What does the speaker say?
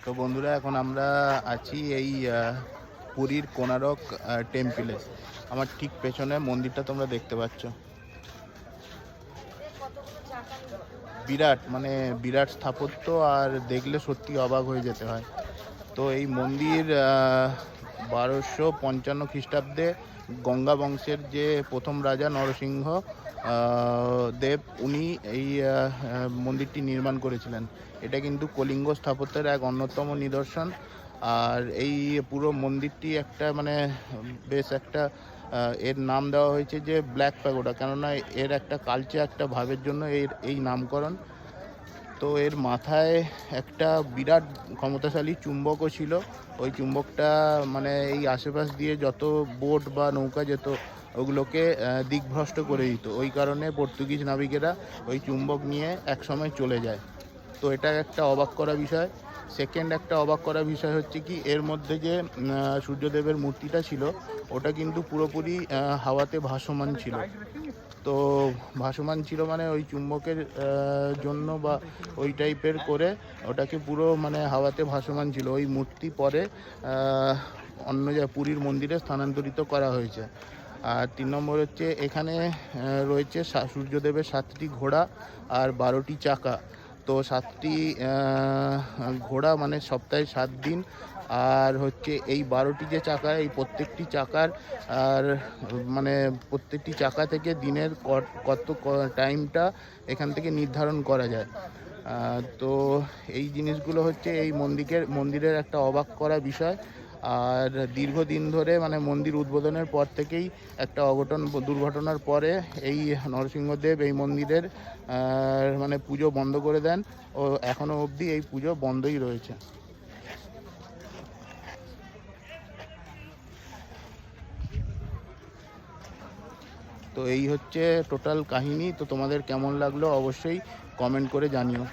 তো বন্ধুরা, এখন আমরা আছি এই পুরীর কোণারক টেম্পলে। আমার ঠিক পেছনে মন্দিরটা তোমরা দেখতে পাচ্ছ। বিরাট, মানে বিরাট স্থাপত্য, আর দেখলে সত্যি অবাক হয়ে যেতে হয়। তো এই মন্দির 1255 খ্রিস্টাব্দে গঙ্গা বংশের যে প্রথম রাজা নরসিংহ দেব, উনি এই মন্দিরটি নির্মাণ করেছিলেন। এটা কিন্তু কলিঙ্গ স্থাপত্যের এক অন্যতম নিদর্শন। আর এই পুরো মন্দিরটি একটা মানে বেশ একটা এর নাম দেওয়া হয়েছে যে ব্ল্যাক প্যাগোডা, কেননা এর একটা কালচে একটা ভাবের জন্য এই নামকরণ। তো এর মাথায় একটা বিরাট ক্ষমতাশালী চুম্বকও ছিল। ওই চুম্বকটা মানে এই আশেপাশ দিয়ে যত বোট বা নৌকা যেত ওগুলোকে দিকভ্রষ্ট করে দিত। ওই কারণে পর্তুগিজ নাবিকেরা ওই চুম্বক নিয়ে একসময় চলে যায়। তো এটা একটা অবাক করা বিষয়। সেকেন্ড একটা অবাক করা বিষয় হচ্ছে কি, এর মধ্যে যে সূর্যদেবের মূর্তিটা ছিল ওটা কিন্তু পুরোপুরি হাওয়াতে ভাসমান ছিল। তো ভাসমান ছিল মানে ওই চুম্বকের জন্য বা ওই টাইপের করে ওটাকে পুরো মানে হাওয়াতে ভাসমান ছিল। ওই মূর্তি পরে অন্য পুরীর মন্দিরে স্থানান্তরিত করা হয়েছে। আর 3 নম্বর হচ্ছে এখানে রয়েছে সূর্যদেবের 7টি ঘোড়া আর 12টি চাকা। তো 7টি ঘোড়া মানে সপ্তাহে 7 দিন, আর হচ্ছে এই 12টি যে চাকা, এই প্রত্যেকটি চাকার আর মানে প্রত্যেকটি চাকা থেকে দিনের কত টাইমটা এখান থেকে নির্ধারণ করা যায়। তো এই জিনিসগুলো হচ্ছে এই মন্দিরের একটা অবাক করা বিষয়। আর দীর্ঘদিন ধরে মানে মন্দির উদ্বোধনের পর থেকেই একটা দুর্ঘটনার পরে এই নরসিংহদেব এই মন্দিরের মানে পুজো বন্ধ করে দেন, ও এখনও অবধি এই পুজো বন্ধই রয়েছে। তো এই হচ্ছে টোটাল কাহিনী। তো তোমাদের কেমন লাগলো অবশ্যই কমেন্ট করে জানিও।